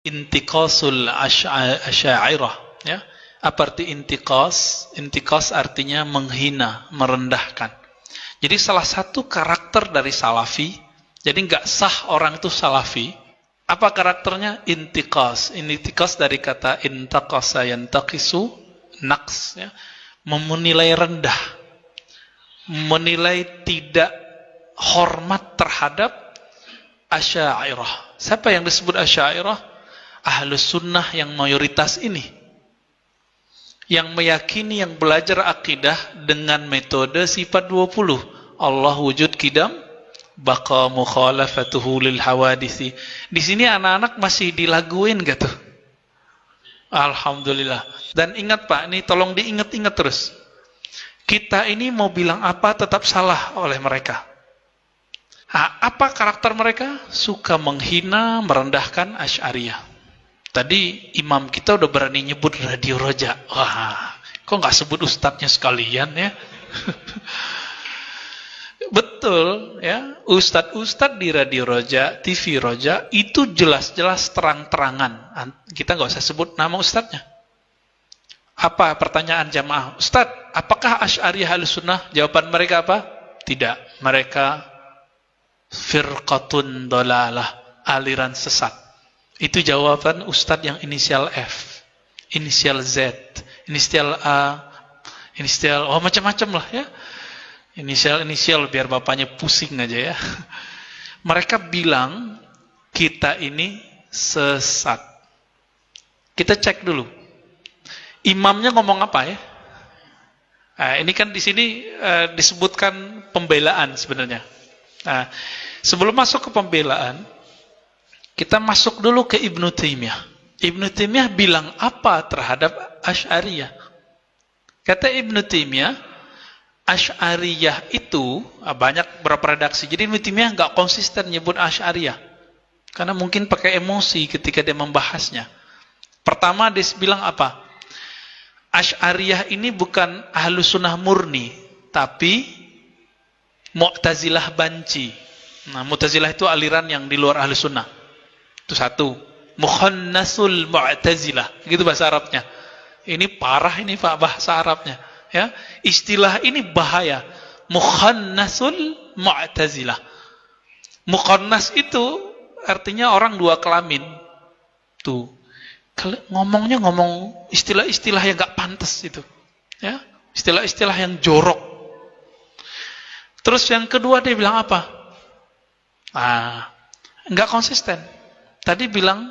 intiqasul asy'ariyah, ya. Apa arti intiqas? Intiqas artinya menghina, merendahkan. Jadi salah satu karakter dari salafi, jadi nggak sah orang itu salafi. Apa karakternya? Intiqas. Intiqas dari kata intaqasa yantaqisu, naqs, ya. Menilai rendah, menilai tidak hormat terhadap asy'ariyah. Siapa yang disebut asy'ariyah? Ahlus sunnah yang mayoritas ini, yang meyakini, yang belajar akidah dengan metode sifat 20. Allah wujud qidam, baqa mukhalafatuhu lil hawadisi. Di sini anak-anak masih dilaguin gitu. Alhamdulillah. Dan ingat Pak, ini tolong diingat-ingat terus. Kita ini mau bilang apa tetap salah oleh mereka. Apa karakter mereka? Suka menghina, merendahkan Asy'ariyah. Tadi imam kita udah berani nyebut Radio Roja. Wah, kok nggak sebut ustadznya sekalian ya? Betul ya, ustadz-ustadz di Radio Roja, TV Roja itu jelas-jelas terang-terangan. Kita nggak usah sebut nama ustadznya. Apa pertanyaan jamaah? Ustadz, apakah Asy'ariyah Ahlussunnah? Jawaban mereka apa? Tidak. Mereka firqatun dolalah, aliran sesat. Itu jawaban ustadz yang inisial F, inisial Z, inisial A, inisial macam-macam lah ya. Inisial biar bapaknya pusing aja ya. Mereka bilang kita ini sesat. Kita cek dulu. Imamnya ngomong apa ya? Nah, ini kan di sini disebutkan pembelaan sebenarnya. Nah, sebelum masuk ke pembelaan, kita masuk dulu ke Ibnu Taimiyah. Ibnu Taimiyah bilang apa terhadap Asy'ariyah? Kata Ibnu Taimiyah, Asy'ariyah itu banyak beberapa redaksi. Jadi Ibnu Taimiyah nggak konsisten nyebut Asy'ariyah, karena mungkin pakai emosi ketika dia membahasnya. Pertama dia bilang apa? Asy'ariyah ini bukan Ahlus Sunnah murni, tapi Mu'tazilah banci. Nah, Mu'tazilah itu aliran yang di luar Ahlus Sunnah. Itu satu. Mukhannasul Mu'tazilah, gitu bahasa Arabnya. Ini parah ini Pak bahasa Arabnya, ya. Istilah ini bahaya. Mukhannasul Mu'tazilah. Mukhannas itu artinya orang dua kelamin. Tuh. Ngomongnya ngomong istilah-istilah yang enggak pantas itu. Ya. Istilah-istilah yang jorok. Terus yang kedua dia bilang apa? Enggak konsisten. Tadi bilang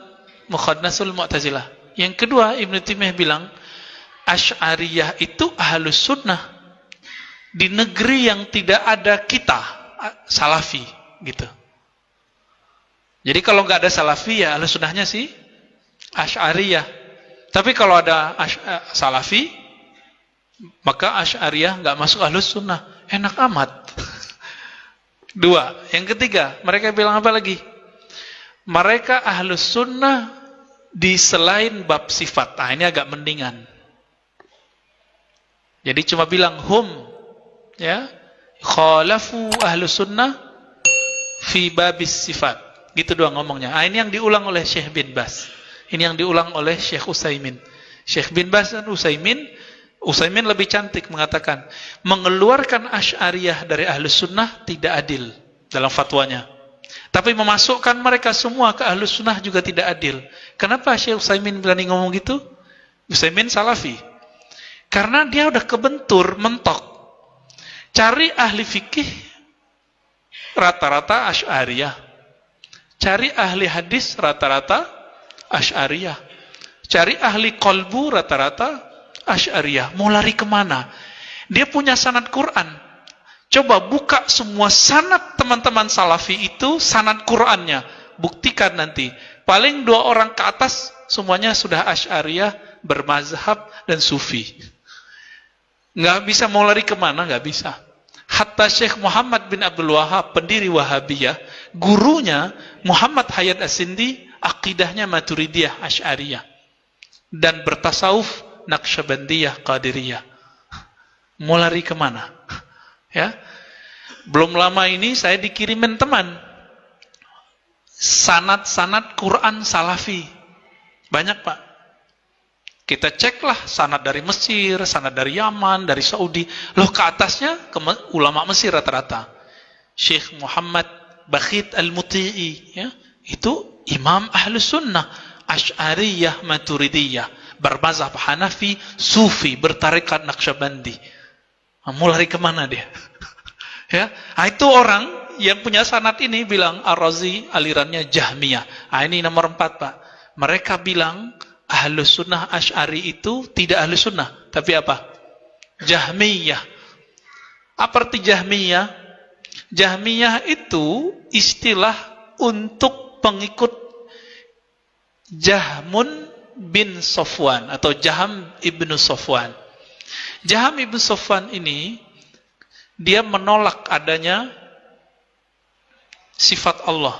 Mukhannasul Mu'tazilah. Yang kedua Ibnu Taimiyah bilang Asy'ariyah itu Ahlus Sunnah di negeri yang tidak ada kita, Salafi gitu. Jadi kalau nggak ada Salafi ya Ahlus Sunnahnya sih Asy'ariyah. Tapi kalau ada Salafi, maka Asy'ariyah nggak masuk Ahlus Sunnah. Enak amat. Dua. Yang ketiga, mereka bilang apa lagi? Mereka Ahlus Sunnah di selain bab sifat. Nah, ini agak mendingan. Jadi cuma bilang hum, ya, khalafu Ahlus Sunnah fi babis sifat. Gitu doang ngomongnya. Nah, ini yang diulang oleh Syekh bin Baz. Ini yang diulang oleh Syekh Utsaimin. Syekh bin Baz dan Utsaimin lebih cantik mengatakan, mengeluarkan Asy'ariyah dari Ahlus Sunnah tidak adil dalam fatwanya. Tapi memasukkan mereka semua ke Ahlus Sunnah juga tidak adil. Kenapa Syekh Utsaimin berani ngomong gitu? Utsaimin Salafi. Karena dia udah kebentur, mentok. Cari ahli fikih rata-rata Asy'ariyah. Cari ahli hadis rata-rata Asy'ariyah. Cari ahli qalbu rata-rata Asy'ariyah. Mau lari kemana? Dia punya sanad Quran. Coba buka semua sanad teman-teman Salafi itu, sanad Qurannya. Buktikan nanti. Paling 2 orang ke atas, semuanya sudah Asy'ariyah, bermazhab, dan Sufi. Nggak bisa mau lari kemana, nggak bisa. Hatta Syekh Muhammad bin Abdul Wahhab, pendiri Wahabiyah, gurunya Muhammad Hayat As-Sindi, akidahnya Maturidiyah, Asy'ariyah. Dan bertasawuf Naqsyabandiyah, Qadiriyah. Mau lari kemana? Ya, belum lama ini saya dikirimin teman sanad-sanad Quran Salafi. Banyak Pak. Kita ceklah sanad dari Mesir, sanad dari Yaman, dari Saudi. Loh ke atasnya ulama Mesir rata-rata. Syekh Muhammad Bakhit Al-Muti'i, ya, itu imam Ahlus Sunnah, Asy'ariyah Maturidiyah, bermazhab Hanafi, Sufi, bertarekat Naqsyabandi. Mau lari kemana dia? Ya, itu orang yang punya sanad ini bilang Ar-Razi alirannya Jahmiyah. Ini nomor 4 Pak. Mereka bilang Ahlus Sunnah Asy'ari itu tidak Ahlus Sunnah, tapi apa? Jahmiyah. Apa arti Jahmiyah? Jahmiyah itu istilah untuk pengikut Jahmun bin Safwan atau Jaham ibnu Safwan. Jaham ibnu Safwan ini dia menolak adanya sifat Allah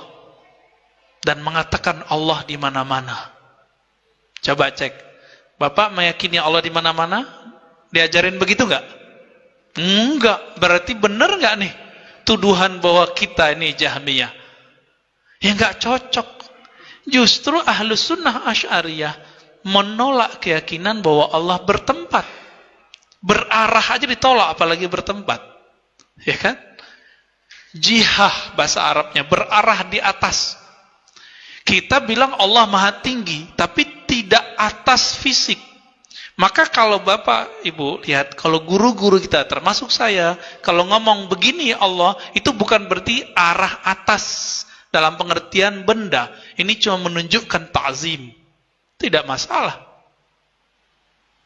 dan mengatakan Allah di mana-mana. Coba cek. Bapak meyakini Allah di mana-mana? Diajarin begitu enggak? Enggak. Berarti benar enggak nih tuduhan bahwa kita ini Jahmiyah? Ya enggak cocok. Justru Ahlus Sunnah Asy'ariyah menolak keyakinan bahwa Allah bertempat. Berarah aja ditolak, apalagi bertempat. Ya kan? Jihah bahasa Arabnya, berarah di atas. Kita bilang Allah Maha Tinggi, tapi tidak atas fisik. Maka kalau Bapak, Ibu, lihat, kalau guru-guru kita, termasuk saya, kalau ngomong begini Allah, itu bukan berarti arah atas dalam pengertian benda. Ini cuma menunjukkan ta'zim. Tidak masalah.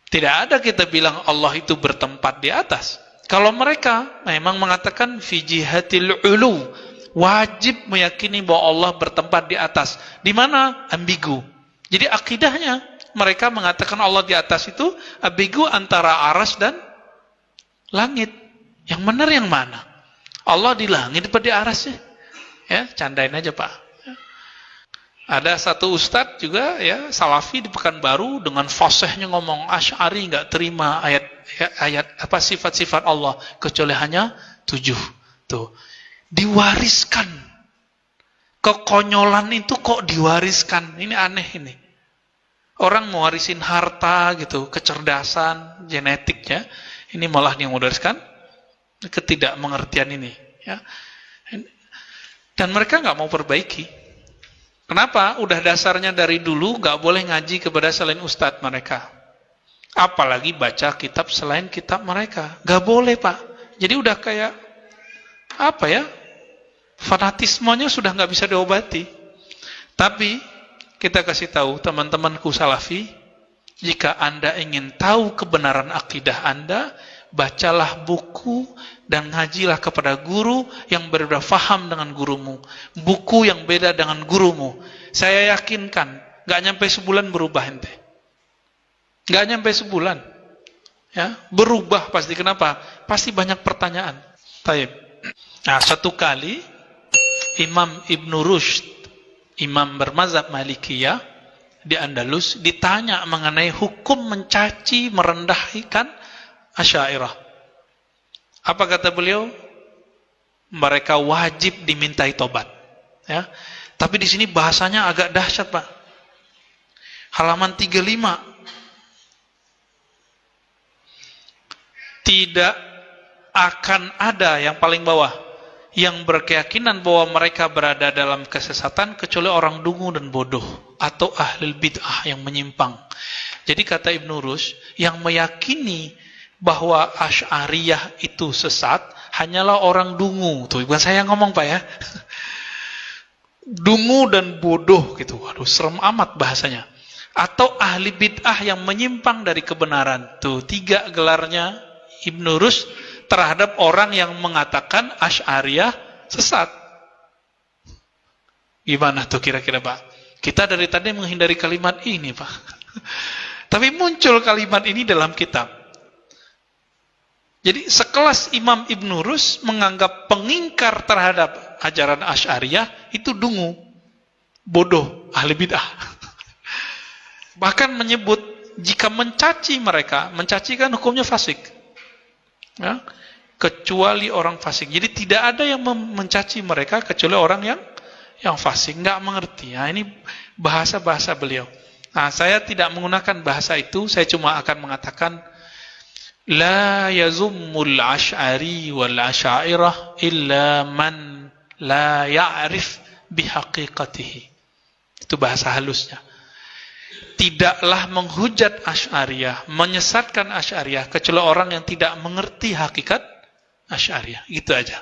Tidak ada kita bilang Allah itu bertempat di atas. Kalau mereka memang mengatakan fi jihatil ulu, wajib meyakini bahwa Allah bertempat di atas. Di mana? Ambigu. Jadi akidahnya mereka mengatakan Allah di atas itu ambigu antara aras dan langit. Yang benar yang mana? Allah di langit apa di aras sih? Ya, candain aja Pak. Ada satu ustadz juga ya, Salafi di Pekanbaru dengan fasihnya ngomong Asy'ari enggak terima ayat apa sifat-sifat Allah kecuali hanya 7. Tuh. Diwariskan. Kekonyolan itu kok diwariskan? Ini aneh ini. Orang mewarisin harta gitu, kecerdasan, genetiknya. Ini malah yang mewariskan ketidakmengertian ini, ya. Dan mereka nggak mau perbaiki. Kenapa? Udah dasarnya dari dulu nggak boleh ngaji kepada selain ustadz mereka. Apalagi baca kitab selain kitab mereka. Nggak boleh Pak. Jadi udah kayak apa ya? Fanatismenya sudah nggak bisa diobati. Tapi kita kasih tahu teman-temanku Salafi, jika Anda ingin tahu kebenaran akidah Anda, bacalah buku dan ngajilah kepada guru yang berbeda faham dengan gurumu. Buku yang beda dengan gurumu. Saya yakinkan, gak nyampe sebulan berubah ente. Gak nyampe sebulan. Ya, berubah pasti. Kenapa? Pasti banyak pertanyaan. Taib. Nah, satu kali Imam Ibn Rushd, imam bermazhab Malikiyah di Andalus, ditanya mengenai hukum mencaci, merendahkan Asy'ariyah. Apa kata beliau? Mereka wajib dimintai tobat. Ya. Tapi di sini bahasanya agak dahsyat, Pak. Halaman 35. Tidak akan ada yang paling bawah yang berkeyakinan bahwa mereka berada dalam kesesatan kecuali orang dungu dan bodoh atau ahli bid'ah yang menyimpang. Jadi kata Ibn Rushd, yang meyakini bahwa Asy'ariyah itu sesat hanyalah orang dungu. Tuh, bukan saya yang ngomong Pak ya. Dungu dan bodoh gitu. Waduh, serem amat bahasanya. Atau ahli bid'ah yang menyimpang dari kebenaran. Tuh, 3 gelarnya Ibn Rushd terhadap orang yang mengatakan Asy'ariyah sesat. Gimana tuh kira-kira Pak? Kita dari tadi menghindari kalimat ini Pak. Tapi muncul kalimat ini dalam kitab. Jadi sekelas Imam Ibn Rushd menganggap pengingkar terhadap ajaran Asy'ariyah itu dungu, bodoh, ahli bid'ah. Bahkan menyebut jika mencaci mereka, mencaci kan hukumnya fasik. Ya, kecuali orang fasik. Jadi tidak ada yang mencaci mereka kecuali orang yang fasik, nggak mengerti. Nah, ini bahasa-bahasa beliau. Nah, saya tidak menggunakan bahasa itu, saya cuma akan mengatakan la yazummul ash'ari wal ash'airah illa man la ya'rif bihaqiqatihi. Itu bahasa halusnya. Tidaklah menghujat Asy'ariyah, menyesatkan Asy'ariyah kecuali orang yang tidak mengerti hakikat Asy'ariyah. Gitu aja.